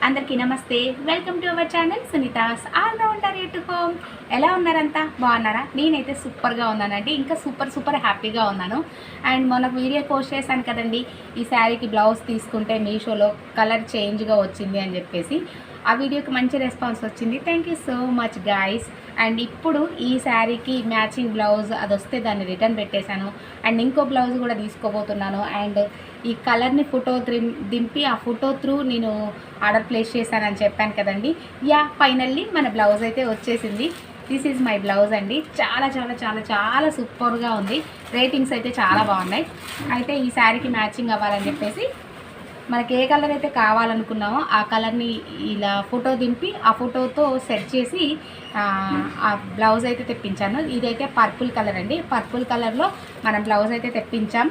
అందరికీ నమస్తే. Welcome to our channel Sunita's allrounder at home. ఎలా ఉన్నారంతా? బాగున్నారా? నేనైతే సూపర్గా ఉన్నానండి. ఇంకా సూపర్ హ్యాపీగా ఉన్నాను. అండ్ మొన్న వీడియో పోస్ట్ చేశాను కదండి, ఈ శారీకి బ్లౌజ్ తీసుకుంటే మీషోలో కలర్ చేంజ్గా వచ్చింది అని చెప్పేసి. ఆ వీడియోకి మంచి రెస్పాన్స్ వచ్చింది. Thank you so much guys. And ఇప్పుడు ఈ శారీకి మ్యాచింగ్ బ్లౌజ్ అది వస్తే దాన్ని రిటర్న్ పెట్టేశాను. అండ్ ఇంకో బ్లౌజ్ కూడా తీసుకోబోతున్నాను. అండ్ ఈ కలర్ని ఫోటో దింపి ఆ ఫోటో త్రూ నేను ఆర్డర్ ప్లేస్ చేశానని చెప్పాను కదండి. ఫైనల్లీ మన బ్లౌజ్ అయితే వచ్చేసింది. దిస్ ఈజ్ మై బ్లౌజ్ అండి. చాలా సూపర్గా ఉంది. రేటింగ్స్ అయితే చాలా బాగున్నాయి. అయితే ఈ శారీకి మ్యాచింగ్ అవ్వాలని చెప్పేసి మనకి ఏ కలర్ అయితే కావాలనుకున్నామో ఆ కలర్ని ఇలా ఫోటో దింపి ఆ ఫోటోతో సెట్ చేసి ఆ బ్లౌజ్ అయితే తెప్పించాను. ఇదైతే పర్పుల్ కలర్ అండి. పర్పుల్ కలర్లో మనం బ్లౌజ్ అయితే తెప్పించాం.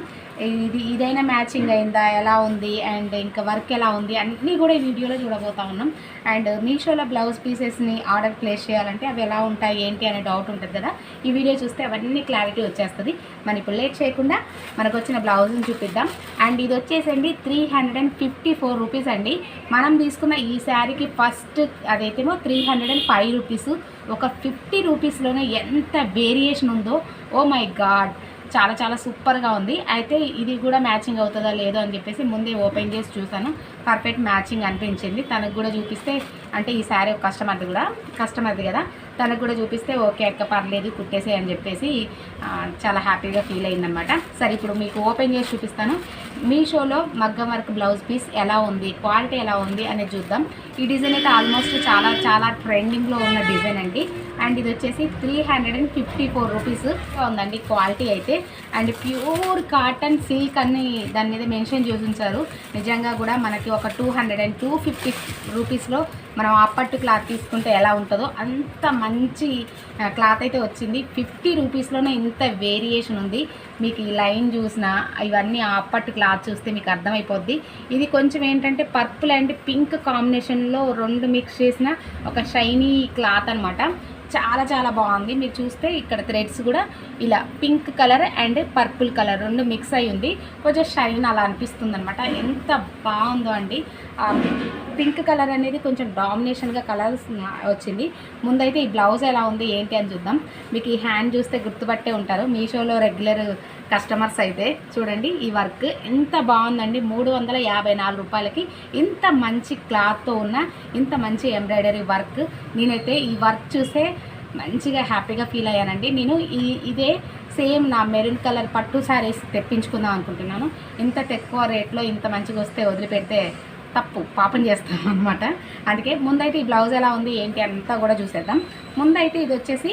ఇదైనా మ్యాచింగ్ అయిందా, ఎలా ఉంది, అండ్ ఇంకా వర్క్ ఎలా ఉంది అన్నీ కూడా ఈ వీడియోలో చూడబోతా ఉన్నాం. అండ్ మీషోలో బ్లౌజ్ పీసెస్ని ఆర్డర్ ప్లేస్ చేయాలంటే అవి ఎలా ఉంటాయి ఏంటి అనే డౌట్ ఉంటుంది కదా. ఈ వీడియో చూస్తే అవన్నీ క్లారిటీ వచ్చేస్తుంది. మనం ఇప్పుడు లేట్ చేయకుండా మనకు వచ్చిన బ్లౌజ్ని చూపిద్దాం. అండ్ ఇది వచ్చేసండి 354 రూపీస్ అండి. మనం తీసుకున్న ఈ శారీకి ఫస్ట్ అదైతేమో 305 రూపీస్. ఒక 50 రూపీస్లోనే ఎంత వేరియేషన్ ఉందో, ఓ మై గాడ్, చాలా సూపర్గా ఉంది. అయితే ఇది కూడా మ్యాచింగ్ అవుతుందా లేదో అని చెప్పేసి ముందే ఓపెన్ చేసి చూసాను. పర్ఫెక్ట్ మ్యాచింగ్ అనిపించింది. తనకు కూడా చూపిస్తే, అంటే ఈ శారీ కస్టమర్ది కదా, తనకు కూడా చూపిస్తే ఓకే అక్క పర్లేదు కుట్టేసే అని చెప్పేసి చాలా హ్యాపీగా ఫీల్ అయిందనమాట. సరే ఇప్పుడు మీకు ఓపెన్ చేసి చూపిస్తాను. మీషోలో మగ్గం వర్క్ బ్లౌజ్ పీస్ ఎలా ఉంది, క్వాలిటీ ఎలా ఉంది అనేది చూద్దాం. ఈ డిజైన్ అయితే ఆల్మోస్ట్ చాలా ట్రెండింగ్లో ఉన్న డిజైన్ అండి. అండ్ ఇది వచ్చేసి 354 రూపీస్ ఉందండి క్వాలిటీ అయితే. అండ్ ప్యూర్ కాటన్ సిల్క్ అని దాని మీద మెన్షన్ చేసి ఉంచారు. నిజంగా కూడా మనకి ఒక 250 రూపీస్లో మనం ఆపట్టు క్లాత్ తీసుకుంటే ఎలా ఉంటుందో అంత మంచి క్లాత్ అయితే వచ్చింది. 50 రూపీస్లోనే ఇంత వేరియేషన్ ఉంది. మీకు ఈ లైన్ చూసినా ఇవన్నీ ఆపట్టు క్లాత్ చూస్తే మీకు అర్థమైపోద్ది. ఇది కొంచెం ఏంటంటే పర్పుల్ అండ్ పింక్ కాంబినేషన్లో రెండు మిక్స్ చేసిన ఒక షైనీ క్లాత్ అనమాట. చాలా బాగుంది. మీరు చూస్తే ఇక్కడ థ్రెడ్స్ కూడా ఇలా pink colour and purple colour రెండు మిక్స్ అయి ఉంది. కొంచెం షైన్ అలా అనిపిస్తుంది అనమాట. ఎంత బాగుందో అండి. పింక్ కలర్ అనేది కొంచెం డామినేషన్గా కలర్స్ వచ్చింది. ముందైతే ఈ బ్లౌజ్ ఎలా ఉంది ఏంటి అని చూద్దాం. మీకు ఈ హ్యాండ్ చూస్తే గుర్తుపట్టే ఉంటారు మీషోలో రెగ్యులర్ కస్టమర్స్ అయితే. చూడండి ఈ వర్క్ ఎంత బాగుందండి. 354 రూపాయలకి ఇంత మంచి క్లాత్తో ఉన్న ఇంత మంచి ఎంబ్రాయిడరీ వర్క్. నేనైతే ఈ వర్క్ చూస్తే మంచిగా హ్యాపీగా ఫీల్ అయ్యానండి. నేను ఇదే సేమ్ నా మెరూన్ కలర్ పట్టు శారీస్ తెప్పించుకుందాం అనుకుంటున్నాను. ఇంత తక్కువ రేట్లో ఇంత మంచిగా వస్తే వదిలిపెడితే పాపం చేస్తాం అనమాట. అందుకే ముందైతే ఈ బ్లౌజ్ ఎలా ఉంది ఏంటి అంతా కూడా చూసేద్దాం. ముందైతే ఇది వచ్చేసి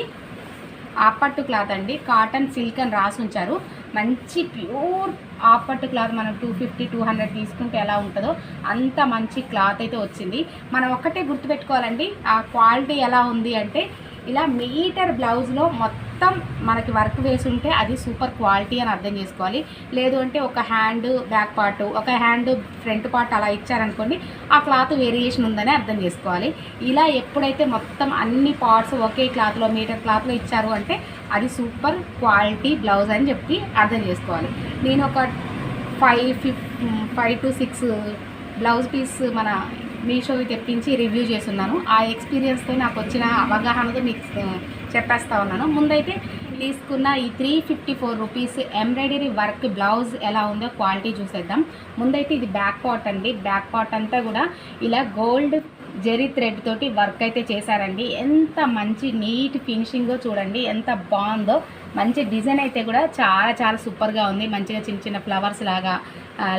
ఆపట్టు క్లాత్ అండి. కాటన్ సిల్క్ అని రాసి ఉంచారు. మంచి ప్యూర్ ఆపట్టు క్లాత్. మనం 250-200 తీసుకుంటే ఎలా ఉంటుందో అంత మంచి క్లాత్ అయితే వచ్చింది. మనం ఒక్కటే గుర్తుపెట్టుకోవాలండి ఆ క్వాలిటీ ఎలా ఉంది అంటే, ఇలా మీటర్ బ్లౌజ్లో మొత్తం మనకి వర్క్ వేసి ఉంటే అది సూపర్ క్వాలిటీ అని అర్థం చేసుకోవాలి. లేదు అంటే ఒక హ్యాండ్ బ్యాక్ పార్ట్, ఒక హ్యాండ్ ఫ్రంట్ పార్ట్ అలా ఇచ్చారనుకోండి, ఆ క్లాత్ వేరియేషన్ ఉందని అర్థం చేసుకోవాలి. ఇలా ఎప్పుడైతే మొత్తం అన్ని పార్ట్స్ ఒకే క్లాత్లో మీటర్ క్లాత్లో ఇచ్చారు అంటే అది సూపర్ క్వాలిటీ బ్లౌజ్ అని చెప్పి అర్థం చేసుకోవాలి. నేను ఒక 5 to 6 బ్లౌజ్ పీస్ మన మీషోవి తెప్పించి రివ్యూ చేస్తున్నాను. ఆ ఎక్స్పీరియన్స్తో నాకు వచ్చిన అవగాహనతో మీకు చెప్పేస్తా ఉన్నాను. ముందైతే తీసుకున్న ఈ 354 రూపీస్ ఎంబ్రాయిడరీ వర్క్ బ్లౌజ్ ఎలా ఉందో క్వాలిటీ చూసేద్దాం. ముందైతే ఇది బ్యాక్ పార్ట్ అండి. బ్యాక్ పార్ట్ అంతా కూడా ఇలా గోల్డ్ జెరీ థ్రెడ్ తోటి వర్క్ అయితే చేశారండి. ఎంత మంచి నీట్ ఫినిషింగో చూడండి, ఎంత బాగుందో. మంచి డిజైన్ అయితే కూడా చాలా సూపర్గా ఉంది. మంచిగా చిన్న ఫ్లవర్స్ లాగా,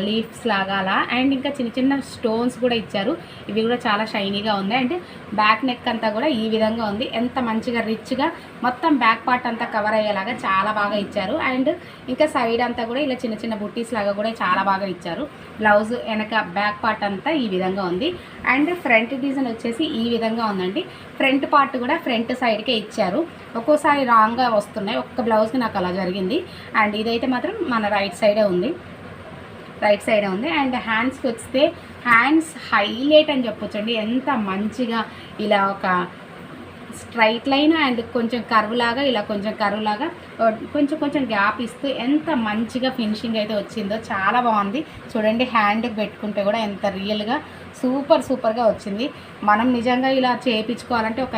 లీఫ్స్ లాగా అలా, అండ్ ఇంకా చిన్న స్టోన్స్ కూడా ఇచ్చారు. ఇవి కూడా చాలా షైనీగా ఉంది. అండ్ బ్యాక్ నెక్ అంతా కూడా ఈ విధంగా ఉంది. ఎంత మంచిగా రిచ్గా మొత్తం బ్యాక్ పార్ట్ అంతా కవర్ అయ్యేలాగా చాలా బాగా ఇచ్చారు. అండ్ ఇంకా సైడ్ అంతా కూడా ఇలా చిన్న బుట్టీస్ లాగా కూడా చాలా బాగా ఇచ్చారు. బ్లౌజ్ వెనక బ్యాక్ పార్ట్ అంతా ఈ విధంగా ఉంది. అండ్ ఫ్రంట్ డిజైన్ వచ్చేసి ఈ విధంగా ఉందండి. ఫ్రంట్ పార్ట్ కూడా ఫ్రంట్ సైడ్కే ఇచ్చారు. ఒక్కోసారి రాంగ్గా వస్తున్నాయి. ఒక్క బ్లౌజ్కి నాకు అలా జరిగింది. అండ్ ఇదైతే మాత్రం మన రైట్ సైడే ఉంది. అండ్ హ్యాండ్స్కి వస్తే హ్యాండ్స్ హైలైట్ అని చెప్పొచ్చండి. ఎంత మంచిగా ఇలా ఒక స్ట్రైట్ లైన్ అండ్ కొంచెం కర్వ్ లాగా, ఇలా కొంచెం కర్వ్ లాగా కొంచెం కొంచెం గ్యాప్ ఇస్తూ ఎంత మంచిగా ఫినిషింగ్ అయితే వచ్చిందో చాలా బాగుంది. చూడండి హ్యాండ్కి పెట్టుకుంటే కూడా ఎంత రియల్గా సూపర్గా వచ్చింది. మనం నిజంగా ఇలా చేయించుకోవాలంటే ఒక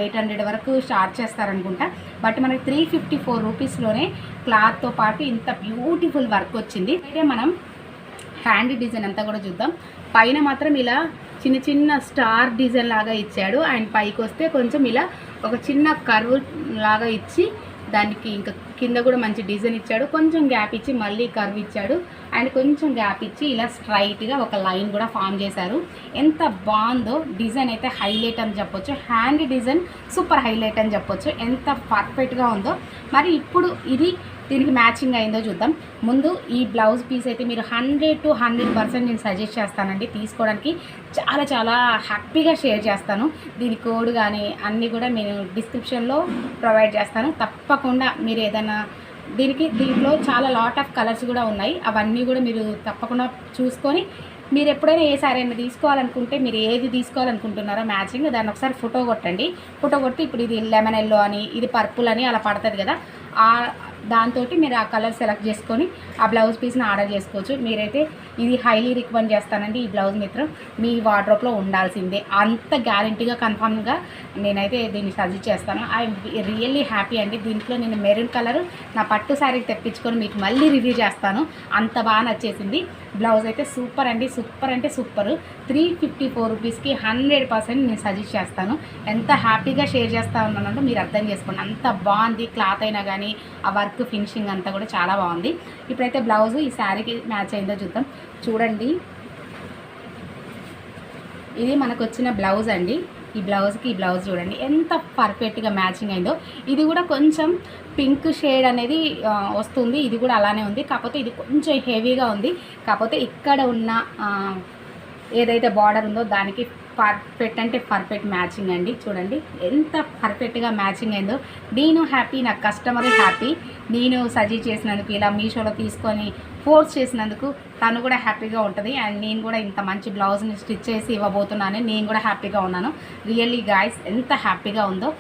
800 వరకు స్టార్ట్ చేస్తారనుకుంటా. బట్ మనకి 354 రూపీస్లోనే క్లాత్తో పాటు ఇంత బ్యూటిఫుల్ వర్క్ వచ్చింది. అయితే మనం హ్యాండ్ డిజైన్ అంతా కూడా చూద్దాం. పైన మాత్రం ఇలా చిన్న చిన్న స్టార్ డిజైన్ లాగా ఇచ్చాడు అండ్ పైకి వస్తే కొంచెం ఇలా ఒక చిన్న కర్వ్ లాగా ఇచ్చి దానికి ఇంకా కింద కూడా మంచి డిజైన్ ఇచ్చాడు. కొంచెం గ్యాప్ ఇచ్చి మళ్ళీ కర్వ్ ఇచ్చాడు అండ్ కొంచెం గ్యాప్ ఇచ్చి ఇలా స్ట్రైట్గా ఒక లైన్ కూడా ఫామ్ చేశారు. ఎంత బాగుందో డిజైన్ అయితే హైలైట్ అని చెప్పొచ్చు. హ్యాండ్ డిజైన్ సూపర్ హైలైట్ అని చెప్పొచ్చు. ఎంత పర్ఫెక్ట్గా ఉందో. మరి ఇప్పుడు దీనికి మ్యాచింగ్ అయిందో చూద్దాం. ముందు ఈ బ్లౌజ్ పీస్ అయితే మీరు 100 to 100% నేను సజెస్ట్ చేస్తానండి తీసుకోవడానికి. చాలా హ్యాపీగా షేర్ చేస్తాను. దీని కోడ్ కానీ అన్నీ కూడా నేను డిస్క్రిప్షన్లో ప్రొవైడ్ చేస్తాను. తప్పకుండా మీరు ఏదైనా దీంట్లో చాలా లాట్ ఆఫ్ కలర్స్ కూడా ఉన్నాయి. అవన్నీ కూడా మీరు తప్పకుండా చూసుకొని మీరు ఎప్పుడైనా ఏ సారీ అయినా తీసుకోవాలనుకుంటే మీరు ఏది తీసుకోవాలనుకుంటున్నారో మ్యాచింగ్ దాన్ని ఒకసారి ఫోటో కొట్టండి. ఫోటో కొట్టి ఇప్పుడు ఇది లెమన్ ఎల్లో అని, ఇది పర్పుల్ అని అలా పడుతుంది కదా, దాంతో మీరు ఆ కలర్ సెలెక్ట్ చేసుకొని ఆ బ్లౌజ్ పీస్ని ఆర్డర్ చేసుకోవచ్చు. మీరైతే ఇది హైలీ రికమెండ్ చేస్తానండి. ఈ బ్లౌజ్ మాత్రం మీ వార్డ్రోబ్లో ఉండాల్సిందే. అంత గ్యారంటీగా కన్ఫామ్గా నేనైతే దీన్ని సజెస్ట్ చేస్తాను. ఐఎమ్ రియల్లీ హ్యాపీ అండి. దీంట్లో నేను మెరూన్ కలర్ నా పట్టు శారీకి తెప్పించుకొని మీకు మళ్ళీ రివ్యూ చేస్తాను. అంత బాగా నచ్చేసింది. బ్లౌజ్ అయితే సూపర్ అండి, సూపర్ అంటే సూపర్. 354 రూపీస్కి 100% నేను సజెస్ట్ చేస్తాను. ఎంత హ్యాపీగా షేర్ చేస్తా ఉన్నానంటే మీరు అర్థం చేసుకోండి. అంత బాగుంది. క్లాత్ అయినా కానీ ఆ వర్క్ ఫినిషింగ్ అంతా కూడా చాలా బాగుంది. ఇప్పుడైతే బ్లౌజ్ ఈ శారీకి మ్యాచ్ అయిందో చూద్దాం. చూడండి, ఇది మనకు వచ్చిన బ్లౌజ్ అండి. ఈ బ్లౌజ్కి ఈ బ్లౌజ్ చూడండి ఎంత పర్ఫెక్ట్గా మ్యాచింగ్ అయిందో. ఇది కూడా కొంచెం పింక్ షేడ్ అనేది వస్తుంది. ఇది కూడా అలానే ఉంది, కాకపోతే ఇది కొంచెం హెవీగా ఉంది. కాకపోతే ఇక్కడ ఉన్న ఏదైతే బార్డర్ ఉందో దానికి పర్ఫెక్ట్ అంటే పర్ఫెక్ట్ మ్యాచింగ్ అండి. చూడండి ఎంత పర్ఫెక్ట్గా మ్యాచింగ్ అయిందో. నేను హ్యాపీ, నా కస్టమర్ హ్యాపీ. నేను సజెస్ట్ చేసినందుకు, ఇలా మీషోలో తీసుకొని ఫోర్స్ చేసినందుకు తను కూడా హ్యాపీగా ఉంటుంది. అండ్ నేను కూడా ఇంత మంచి బ్లౌజ్ని స్టిచ్ చేసి ఇవ్వబోతున్నాను. నేను కూడా హ్యాపీగా ఉన్నాను. రియల్లీ గాయ్స్ ఎంత హ్యాపీగా ఉందో.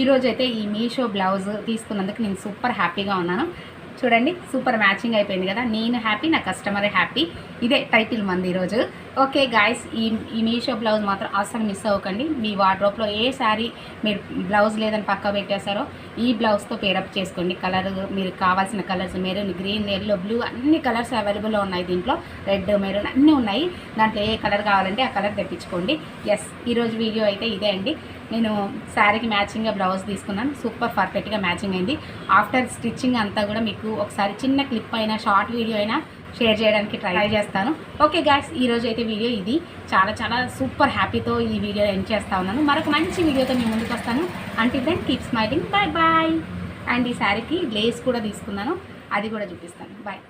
ఈరోజు అయితే ఈ మీషో బ్లౌజ్ తీసుకున్నందుకు నేను సూపర్ హ్యాపీగా ఉన్నాను. చూడండి సూపర్ మ్యాచింగ్ అయిపోయింది కదా. నేను హ్యాపీ, నా కస్టమర్ హ్యాపీ. ఇదే టైటిల్ మంది ఈరోజు. ఓకే గాయస్, ఈ మీషో బ్లౌజ్ మాత్రం అస్సలు మిస్ అవ్వకండి. మీ వార్డ్రోబ్లో ఏ శారీ మీరు బ్లౌజ్ లేదని పక్క పెట్టేశారో ఈ బ్లౌజ్తో పేరప్ చేసుకోండి. కలర్ మీరు కావాల్సిన colours maroon, green, yellow, blue అన్ని కలర్స్ అవైలబుల్లో ఉన్నాయి. దీంట్లో రెడ్, మెరూన్ అన్నీ ఉన్నాయి. దాంట్లో ఏ కలర్ కావాలంటే ఆ కలర్ తెప్పించుకోండి. ఎస్, ఈరోజు వీడియో అయితే ఇదే అండి. నేను శారీకి మ్యాచింగ్గా బ్లౌజ్ తీసుకున్నాను. సూపర్ పర్ఫెక్ట్గా మ్యాచింగ్ అయింది. ఆఫ్టర్ స్టిచ్చింగ్ అంతా కూడా మీకు ఒకసారి చిన్న క్లిప్ అయినా షార్ట్ వీడియో అయినా షేర్ చేయడానికి ట్రై చేస్తాను. ఓకే గాయ్స్, ఈరోజు అయితే వీడియో ఇది. చాలా సూపర్ హ్యాపీతో ఈ వీడియో ఎండ్ చేస్తా ఉన్నాను. మరొక మంచి వీడియోతో మీ ముందుకు వస్తాను. Until then keep smiling. Bye. And ఈ శారీకి లేస్ కూడా తీసుకున్నాను, అది కూడా చూపిస్తాను. బాయ్.